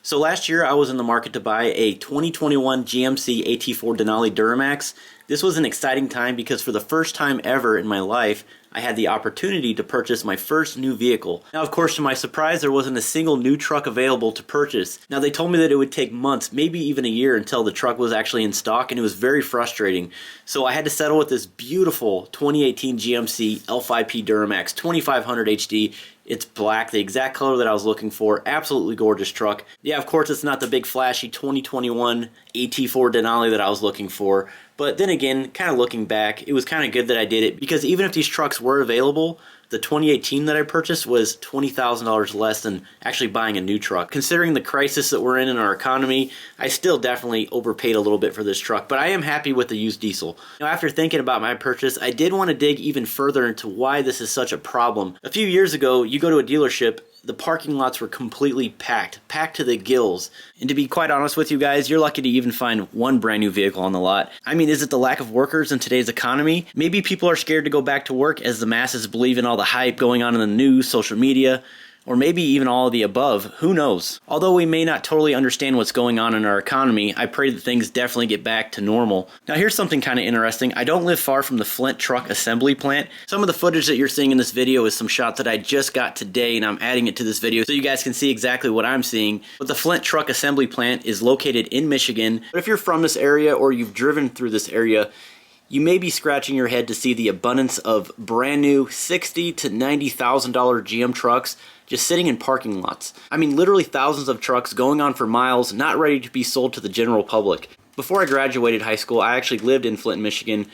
So last year I was in the market to buy a 2021 GMC AT4 Denali Duramax. This was an exciting time because for the first time ever in my life, I had the opportunity to purchase my first new vehicle. Now, of course, to my surprise, there wasn't a single new truck available to purchase. Now, they told me that it would take months, maybe even a year, until the truck was actually in stock, and it was very frustrating. So I had to settle with this beautiful 2018 GMC L5P Duramax 2500 HD. It's black, the exact color that I was looking for. Absolutely gorgeous truck. Yeah, of course, it's not the big flashy 2021 AT4 Denali that I was looking for. But then again, kind of looking back, it was kind of good that I did it, because even if these trucks were available, the 2018 that I purchased was $20,000 less than actually buying a new truck. Considering the crisis that we're in our economy, I still definitely overpaid a little bit for this truck, but I am happy with the used diesel. Now, after thinking about my purchase, I did want to dig even further into why this is such a problem. A few years ago, you go to a dealership, the parking lots were completely packed to the gills. And to be quite honest with you guys, you're lucky to even find one brand new vehicle on the lot. I mean, is it the lack of workers in today's economy? Maybe people are scared to go back to work as the masses believe in all the hype going on in the news, social media, or maybe even all of the above. Who knows? Although we may not totally understand what's going on in our economy, I pray that things definitely get back to normal. Now, here's something kind of interesting. I don't live far from the Flint truck assembly plant. Some of the footage that you're seeing in this video is some shots that I just got today, and I'm adding it to this video so you guys can see exactly what I'm seeing. But the Flint truck assembly plant is located in Michigan. But if you're from this area or you've driven through this area, you may be scratching your head to see the abundance of brand new $60,000 to $90,000 GM trucks just sitting in parking lots. I mean, literally thousands of trucks going on for miles, not ready to be sold to the general public. Before I graduated high school, I actually lived in Flint, Michigan.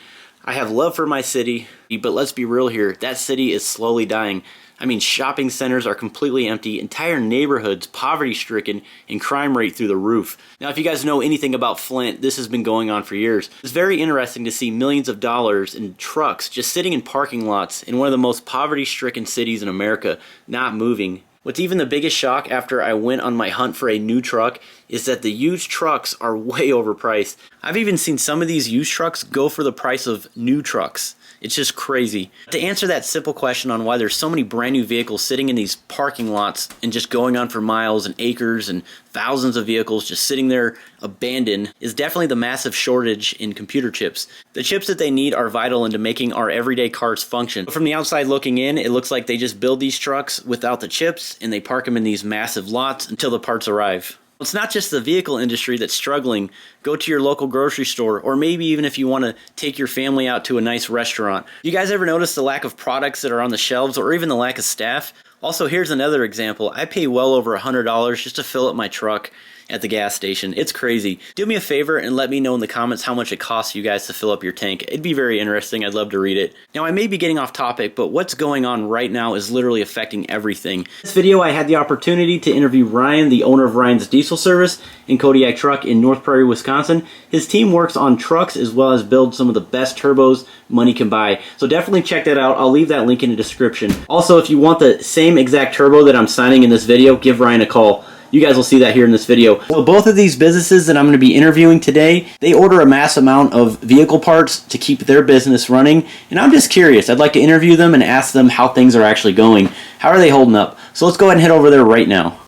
I have love for my city, but let's be real here, that city is slowly dying. I mean, shopping centers are completely empty, entire neighborhoods poverty-stricken, and crime rate through the roof. Now, if you guys know anything about Flint, this has been going on for years. It's very interesting to see millions of dollars in trucks just sitting in parking lots in one of the most poverty-stricken cities in America, not moving. What's even the biggest shock after I went on my hunt for a new truck is that the used trucks are way overpriced. I've even seen some of these used trucks go for the price of new trucks. It's just crazy. To answer that simple question on why there's so many brand new vehicles sitting in these parking lots and just going on for miles and acres and thousands of vehicles just sitting there abandoned is definitely the massive shortage in computer chips. The chips that they need are vital into making our everyday cars function. From the outside looking in, it looks like they just build these trucks without the chips and they park them in these massive lots until the parts arrive. It's not just the vehicle industry that's struggling. Go to your local grocery store, or maybe even if you want to take your family out to a nice restaurant. You guys ever notice the lack of products that are on the shelves, or even the lack of staff? Also, here's another example. I pay well over $100 just to fill up my truck at the gas station. It's crazy. Do me a favor and let me know in the comments how much it costs you guys to fill up your tank. It'd be very interesting. I'd love to read it. Now, I may be getting off topic, but what's going on right now is literally affecting everything. In this video, I had the opportunity to interview Ryan, the owner of Ryan's Diesel Service in Kodiak Truck in North Prairie, Wisconsin. His team works on trucks as well as build some of the best turbos money can buy. So definitely check that out. I'll leave that link in the description. Also, if you want the same exact turbo that I'm signing in this video, give Ryan a call. You guys will see that here in this video. So both of these businesses that I'm going to be interviewing today, they order a mass amount of vehicle parts to keep their business running. And I'm just curious. I'd like to interview them and ask them how things are actually going. How are they holding up? So let's go ahead and head over there right now.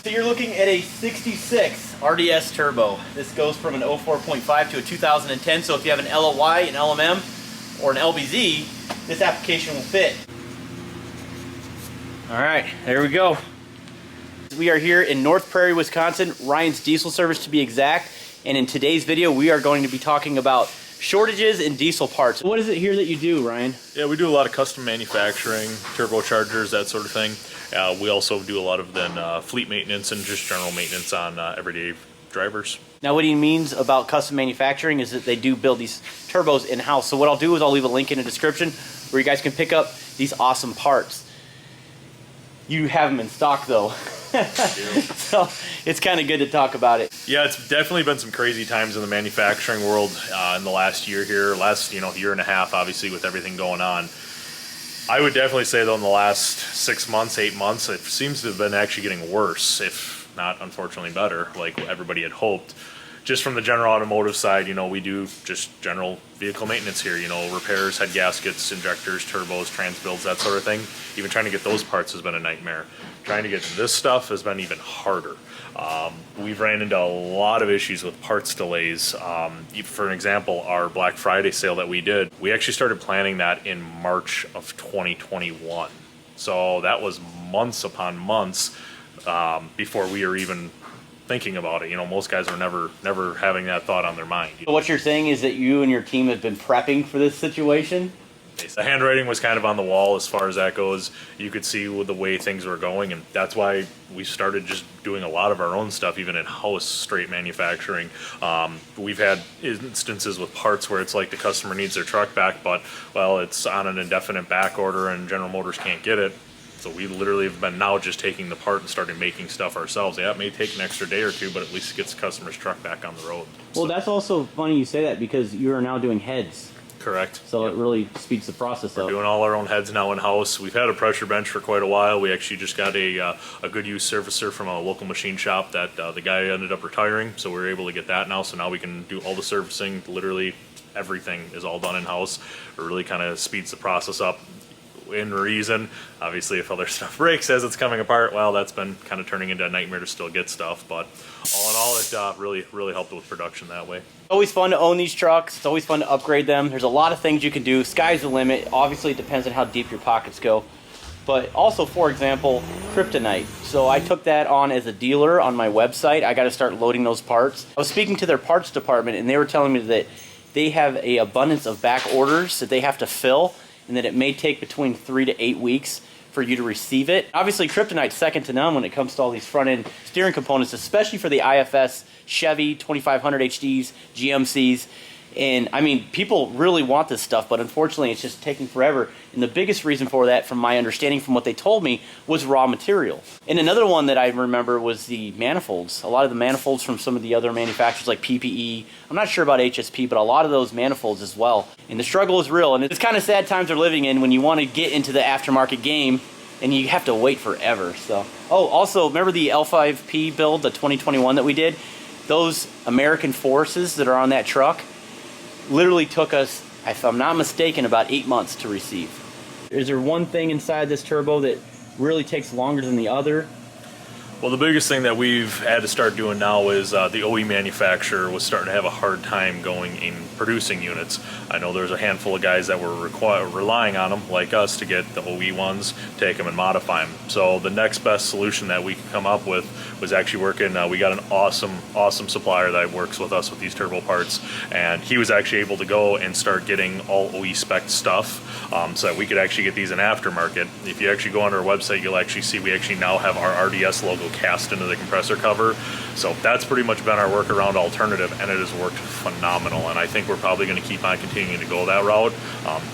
So you're looking at a 66 RDS turbo. This goes from an 04.5 to a 2010. So if you have an LOY, an LMM, or an LBZ, this application will fit. All right, there we go. We are here in North Prairie, Wisconsin, Ryan's Diesel Service to be exact. And in today's video, we are going to be talking about shortages in diesel parts. What is it here that you do, Ryan? Yeah, we do a lot of custom manufacturing, turbochargers, that sort of thing. We also do a lot of then fleet maintenance and just general maintenance on everyday drivers. Now, what he means about custom manufacturing is that they do build these turbos in-house. So what I'll do is I'll leave a link in the description where you guys can pick up these awesome parts. You have them in stock though. So it's kind of good to talk about it. Yeah, it's definitely been some crazy times in the manufacturing world in the last year here, last year and a half, obviously, with everything going on. I would definitely say though in the last 6 months, 8 months, it seems to have been actually getting worse, if not unfortunately better, like everybody had hoped. just from the general automotive side, you know, we do just general vehicle maintenance here, you know, repairs, head gaskets, injectors, turbos, trans builds, that sort of thing. Even trying to get those parts has been a nightmare. Trying to get this stuff has been even harder. We've ran into a lot of issues with parts delays. For an example, our Black Friday sale that we did, we actually started planning that in March of 2021. So that was months upon months before we were even thinking about it. You know, most guys are never having that thought on their mind. So what you're saying is that you and your team have been prepping for this situation? The handwriting was kind of on the wall as far as that goes. You could see the way things were going, and that's why we started just doing a lot of our own stuff, even in-house straight manufacturing. We've had instances with parts where it's like the customer needs their truck back, but, well, it's on an indefinite back order and General Motors can't get it. So we literally have been now just taking the part and starting making stuff ourselves. Yeah, it may take an extra day or two, but at least it gets the customer's truck back on the road. Well, that's also funny you say that, because you are now doing heads. Correct. So it really speeds the process up. We're doing all our own heads now in-house. We've had a pressure bench for quite a while. We actually just got a good use servicer from a local machine shop that the guy ended up retiring, so we were able to get that now. So now we can do all the servicing. Literally everything is all done in-house. It really kind of speeds the process up in reason. Obviously, if other stuff breaks as it's coming apart, well, that's been kind of turning into a nightmare to still get stuff. But all in all, it really helped with production that way. Always fun to own these trucks. It's always fun to upgrade them. There's a lot of things you can do. Sky's the limit. Obviously, it depends on how deep your pockets go. But also, for example, kryptonite. So I took that on as a dealer on my website. I got to start loading those parts. I was speaking to their parts department, and they were telling me that they have an abundance of back orders that they have to fill, and that it may take between 3 to 8 weeks for you to receive it. Obviously, kryptonite's second to none when it comes to all these front-end steering components, especially for the IFS, Chevy, 2500 HDs, GMCs. And I mean, people really want this stuff, but unfortunately it's just taking forever. And the biggest reason for that, from my understanding, from what they told me, was raw material. And another one that I remember was the manifolds. A lot of the manifolds from some of the other manufacturers like PPE. I'm not sure about HSP, but a lot of those manifolds as well. And the struggle is real, and it's kind of sad times they're living in when you want to get into the aftermarket game and you have to wait forever. So, oh, also, remember the L5P build, the 2021 that we did? Those American Forces that are on that truck literally took us, if I'm not mistaken, about 8 months to receive. Is there one thing inside this turbo that really takes longer than the other? Well, the biggest thing that we've had to start doing now is the OE manufacturer was starting to have a hard time going in producing units. I know there's a handful of guys that were relying on them, like us, to get the OE ones, take them and modify them. So the next best solution that we could come up with was actually working, we got an awesome supplier that works with us with these turbo parts, and he was actually able to go and start getting all OE spec stuff so that we could actually get these in aftermarket. If you actually go on our website, you'll actually see we actually now have our RDS logo cast into the compressor cover. So that's pretty much been our workaround alternative, and it has worked phenomenal. And I think we're probably going to keep on continuing to go that route,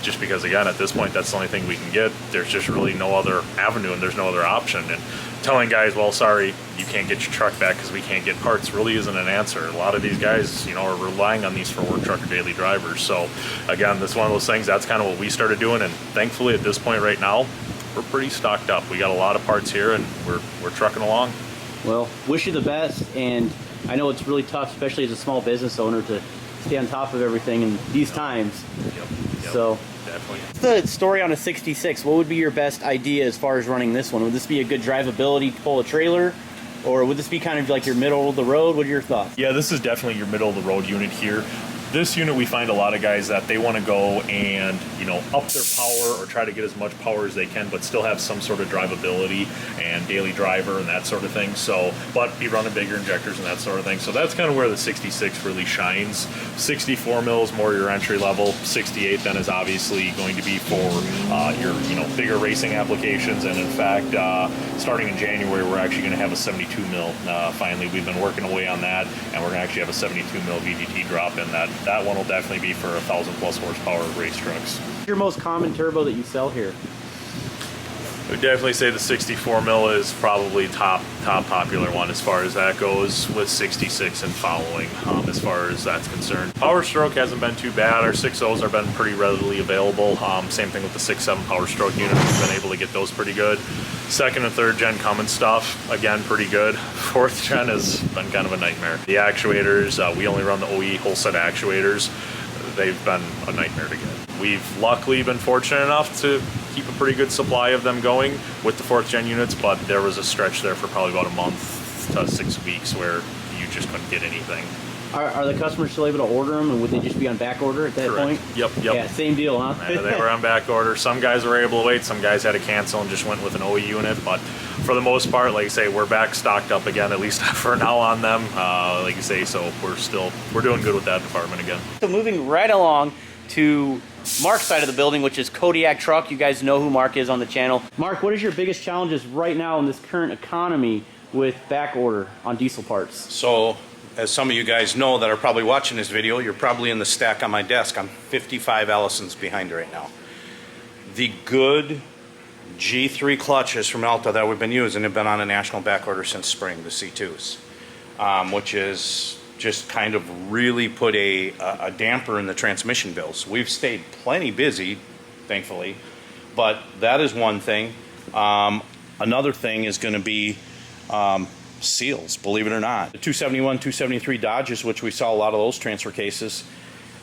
just because, again, at this point, that's the only thing we can get. There's just really no other avenue, and there's no other option. And telling guys, well, sorry, you can't get your truck back because we can't get parts, really isn't an answer. A lot of these guys, you know, are relying on these for work truck or daily drivers. So again, this is one of those things, that's kind of what we started doing, and thankfully at this point right now, we're pretty stocked up. We got a lot of parts here, and we're trucking along. Well, wish you the best, and I know it's really tough, especially as a small business owner, to stay on top of everything in these times. Yep. So definitely. What's the story on a 66? What would be your best idea as far as running this one? Would this be a good drivability to pull a trailer? Or would this be kind of like your middle of the road? What are your thoughts? Yeah, this is definitely your middle of the road unit here. This unit, we find a lot of guys that they want to go and, you know, up their power or try to get as much power as they can, but still have some sort of drivability and daily driver and that sort of thing. So, but be running bigger injectors and that sort of thing. So that's kind of where the 66 really shines. 64 mil is more your entry level. 68 then is obviously going to be for your, you know, bigger racing applications. And in fact, starting in January, we're actually going to have a 72 mil. Finally, we've been working away on that, and we're going to actually have a 72 mil VGT drop in that. That one will definitely be for 1,000+ horsepower race trucks. What's your most common turbo that you sell here? I would definitely say the 64 mil is probably top popular one as far as that goes, with 66 and following as far as that's concerned. Power stroke hasn't been too bad. Our 6.0s have been pretty readily available. Same thing with the 6.7 power stroke unit. We've been able to get those pretty good. Second and third gen Cummins stuff, again, pretty good. Fourth gen has been kind of a nightmare. The actuators, we only run the OE whole set actuators. They've been a nightmare to get. We've luckily been fortunate enough to keep a pretty good supply of them going with the fourth gen units, but there was a stretch there for probably about a month to 6 weeks where you just couldn't get anything. Are the customers still able to order them, and would they just be on back order at that point? Yep. Yeah, same deal, huh? Yeah, they were on back order. Some guys were able to wait, some guys had to cancel and just went with an OE unit, but for the most part, like I say, we're back stocked up again, at least for now on them, like you say, so we're doing good with that department again. So moving right along to Mark's side of the building, which is Kodiak Truck. You guys know who Mark is on the channel. Mark, what is your biggest challenges right now in this current economy with back order on diesel parts? So, as some of you guys know that are probably watching this video, you're probably in the stack on my desk. I'm 55 Allisons behind right now. The good G3 clutches from Alta that we've been using have been on a national back order since spring, the C2s, which is just kind of really put a damper in the transmission bills. We've stayed plenty busy, thankfully, but that is one thing. Another thing is going to be seals, believe it or not. The 271, 273 Dodges, which we saw a lot of those transfer cases,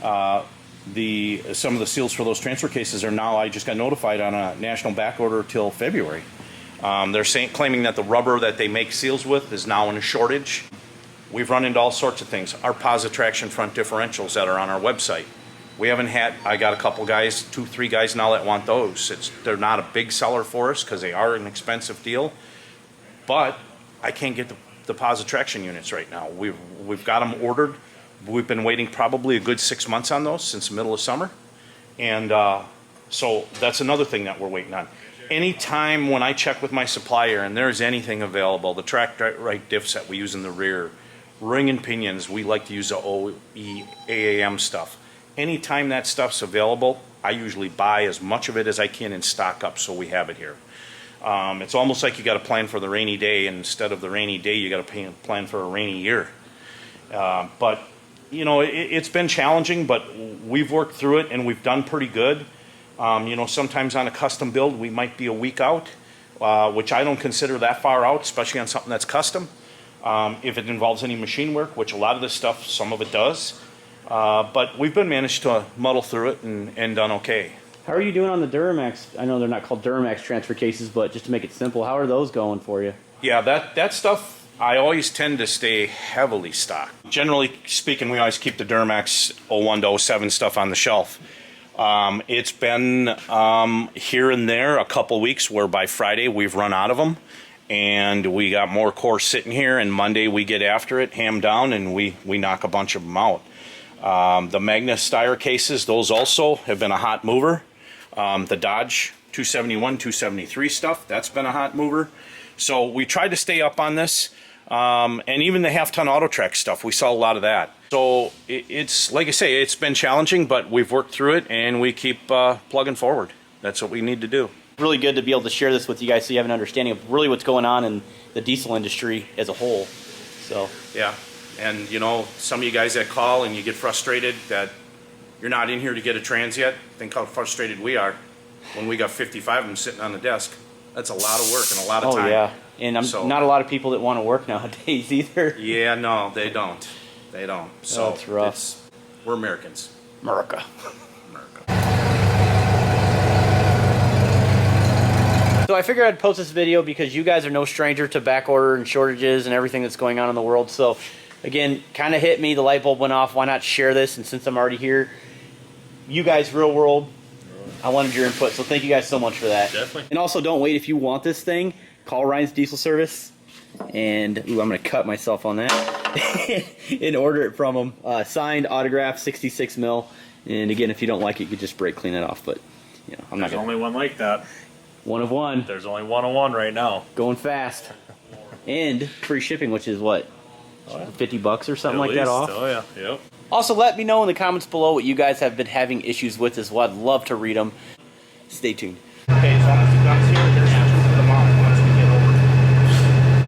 some of the seals for those transfer cases are now, I just got notified, on a national back order till February. They're claiming that the rubber that they make seals with is now in a shortage. We've run into all sorts of things. Our positive traction front differentials that are on our website. We haven't had, I got a couple guys, 2-3 guys now that want those. They're not a big seller for us because they are an expensive deal, but I can't get the positive traction units right now. We've got them ordered. We've been waiting probably a good 6 months on those since the middle of summer. And so that's another thing that we're waiting on. Anytime when I check with my supplier and there's anything available, the track right diffs that we use in the rear, ring and pinions, we like to use the OE AAM stuff. Anytime that stuff's available, I usually buy as much of it as I can and stock up so we have it here. It's almost like you got to plan for the rainy day, and instead of the rainy day, you got to plan for a rainy year. But you know, it's been challenging, but we've worked through it and we've done pretty good. You know, sometimes on a custom build, we might be a week out, which I don't consider that far out, especially on something that's custom. If it involves any machine work, which a lot of this stuff, some of it does. But we've been managed to muddle through it and done okay. How are you doing on the Duramax? I know they're not called Duramax transfer cases, but just to make it simple, how are those going for you? Yeah, that stuff, I always tend to stay heavily stocked. Generally speaking, we always keep the Duramax 01 to 07 stuff on the shelf. It's been here and there a couple weeks where by Friday we've run out of them, and we got more core sitting here, and Monday we get after it, ham down, and we knock a bunch of them out. The Magna Steyr cases, those also have been a hot mover. The Dodge 271, 273 stuff, that's been a hot mover. So we tried to stay up on this. And even the half-ton Auto-Track stuff, we saw a lot of that. So it's, like I say, it's been challenging, but we've worked through it and we keep plugging forward. That's what we need to do. Really good to be able to share this with you guys so you have an understanding of really what's going on in the diesel industry as a whole. So yeah, and you know, some of you guys that call and you get frustrated that you're not in here to get a trans yet, think how frustrated we are when we got 55 of them sitting on the desk. That's a lot of work and a lot of time. Oh yeah, and not a lot of people that want to work nowadays either. Yeah, no, they don't. They don't. So that's rough. We're Americans. America. So I figured I'd post this video because you guys are no stranger to back order and shortages and everything that's going on in the world. So again, kind of hit me, the light bulb went off. Why not share this? And since I'm already here, you guys, real world, I wanted your input. So thank you guys so much for that. Definitely. And also, don't wait. If you want this thing, call Ryan's Diesel Service. And ooh, I'm going to cut myself on that and order it from them. Signed, autographed, 66 mil. And again, if you don't like it, you could just brake clean it off. But you know, I'm not There's gonna... only one like that. One of one. There's only one of one right now. Going fast. And free shipping, which is what? $50 or something like that off? Oh yeah, yep. Also, let me know in the comments below what you guys have been having issues with as well. I'd love to read them. Stay tuned. Okay, so I'm here.